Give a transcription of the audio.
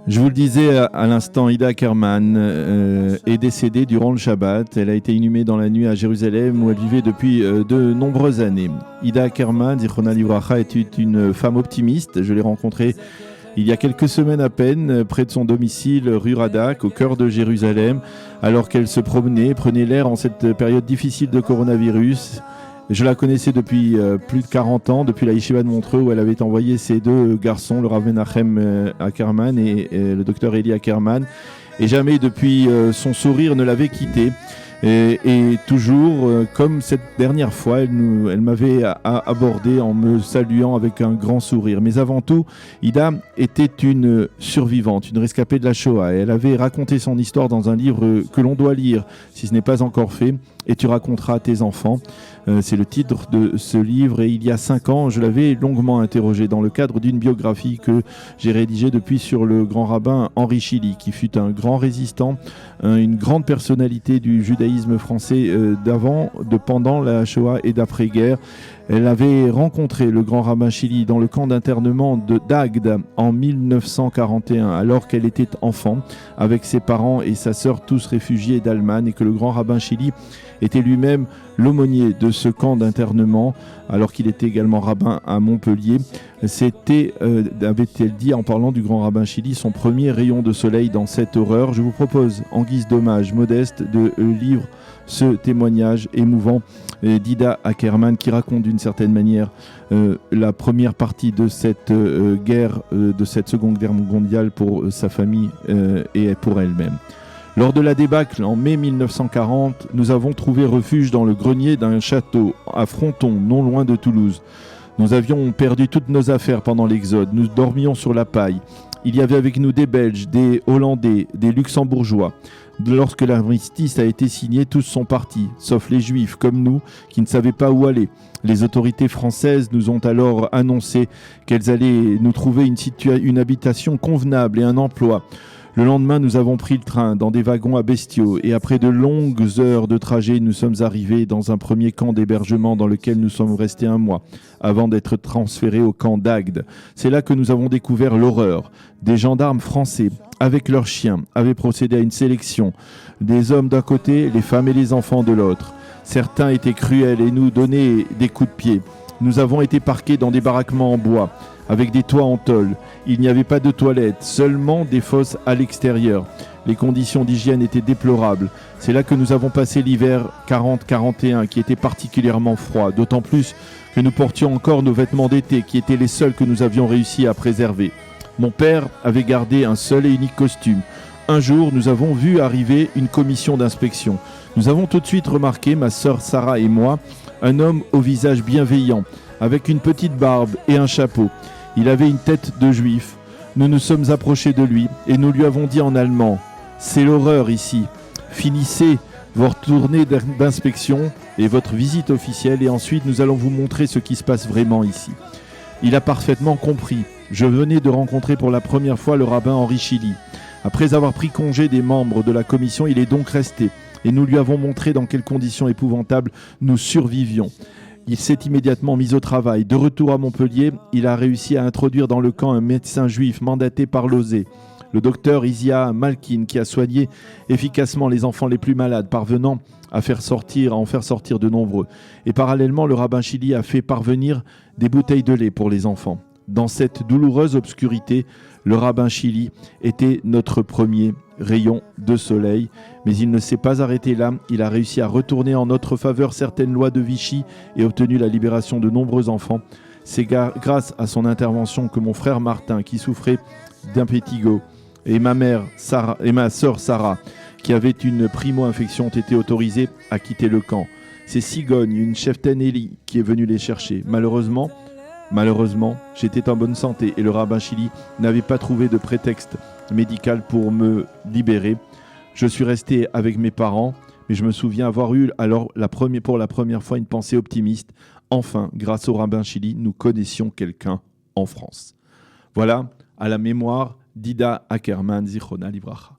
Je vous le disais à l'instant, Ida Ackerman est décédée durant le Shabbat. Elle a été inhumée dans la nuit à Jérusalem où elle vivait depuis de nombreuses années. Ida Ackerman, Zichronah Livracha, était une femme optimiste. Je l'ai rencontrée il y a quelques semaines à peine, près de son domicile, rue Radak, au cœur de Jérusalem, alors qu'elle se promenait, prenait l'air en cette période difficile de coronavirus. Je la connaissais depuis plus de 40 ans, depuis la Yeshiva de Montreux, où elle avait envoyé ses deux garçons, le Rav Menachem Ackerman et le docteur Eli Ackerman. Et jamais depuis son sourire ne l'avait quitté. Et toujours, comme cette dernière fois, elle m'avait abordé en me saluant avec un grand sourire. Mais avant tout, Ida était une survivante, une rescapée de la Shoah. Elle avait raconté son histoire dans un livre que l'on doit lire, si ce n'est pas encore fait, et tu raconteras à tes enfants. C'est le titre de ce livre, et il y a 5 ans, je l'avais longuement interrogé dans le cadre d'une biographie que j'ai rédigée depuis sur le grand rabbin Henri Chili, qui fut un grand résistant, une grande personnalité du judaïsme français pendant la Shoah et d'après-guerre. Elle avait rencontré le grand rabbin Chili dans le camp d'internement d'Agde en 1941, alors qu'elle était enfant, avec ses parents et sa sœur, tous réfugiés d'Allemagne, et que le grand rabbin Chili était lui-même l'aumônier de ce camp d'internement, alors qu'il était également rabbin à Montpellier. C'était, avait-elle dit en parlant du grand rabbin Chili, son premier rayon de soleil dans cette horreur. Je vous propose, en guise d'hommage modeste, de lire ce témoignage émouvant d'Ida Ackerman, qui raconte d'une certaine manière la première partie de cette guerre, de cette seconde guerre mondiale pour sa famille et pour elle-même. Lors de la débâcle en mai 1940, nous avons trouvé refuge dans le grenier d'un château à Fronton, non loin de Toulouse. Nous avions perdu toutes nos affaires pendant l'exode. Nous dormions sur la paille. Il y avait avec nous des Belges, des Hollandais, des Luxembourgeois. Lorsque l'armistice a été signé, tous sont partis, sauf les Juifs, comme nous, qui ne savaient pas où aller. Les autorités françaises nous ont alors annoncé qu'elles allaient nous trouver une habitation convenable et un emploi. Le lendemain, nous avons pris le train dans des wagons à bestiaux et après de longues heures de trajet, nous sommes arrivés dans un premier camp d'hébergement dans lequel nous sommes restés 1 mois avant d'être transférés au camp d'Agde. C'est là que nous avons découvert l'horreur. Des gendarmes français, avec leurs chiens, avaient procédé à une sélection. Des hommes d'un côté, les femmes et les enfants de l'autre. Certains étaient cruels et nous donnaient des coups de pied. Nous avons été parqués dans des baraquements en bois, avec des toits en tôle. Il n'y avait pas de toilettes, seulement des fosses à l'extérieur. Les conditions d'hygiène étaient déplorables. C'est là que nous avons passé l'hiver 40-41, qui était particulièrement froid, d'autant plus que nous portions encore nos vêtements d'été, qui étaient les seuls que nous avions réussi à préserver. Mon père avait gardé un seul et unique costume. Un jour, nous avons vu arriver une commission d'inspection. Nous avons tout de suite remarqué, ma sœur Sarah et moi, un homme au visage bienveillant, avec une petite barbe et un chapeau. Il avait une tête de juif. Nous nous sommes approchés de lui et nous lui avons dit en allemand « C'est l'horreur ici. Finissez votre tournée d'inspection et votre visite officielle et ensuite nous allons vous montrer ce qui se passe vraiment ici. » Il a parfaitement compris. Je venais de rencontrer pour la première fois le rabbin Henri Chili. Après avoir pris congé des membres de la commission, il est donc resté et nous lui avons montré dans quelles conditions épouvantables nous survivions. Il s'est immédiatement mis au travail. De retour à Montpellier, il a réussi à introduire dans le camp un médecin juif mandaté par l'OSE, le docteur Isia Malkin, qui a soigné efficacement les enfants les plus malades, parvenant à en faire sortir de nombreux. Et parallèlement, le rabbin Chili a fait parvenir des bouteilles de lait pour les enfants. Dans cette douloureuse obscurité, le rabbin Chili était notre premier rayon de soleil, mais il ne s'est pas arrêté là. Il a réussi à retourner en notre faveur certaines lois de Vichy et obtenu la libération de nombreux enfants. C'est grâce à son intervention que mon frère Martin, qui souffrait d'impétigo, et ma sœur Sarah, qui avait une primo-infection, ont été autorisés à quitter le camp. C'est Sigogne, une cheftaine Eli, qui est venue les chercher. Malheureusement, j'étais en bonne santé et le rabbin Chili n'avait pas trouvé de prétexte médical pour me libérer. Je suis resté avec mes parents, mais je me souviens avoir eu alors pour la première fois une pensée optimiste. Enfin, grâce au rabbin Chili, nous connaissions quelqu'un en France. Voilà, à la mémoire d'Ida Ackerman, Zichronah Livracha.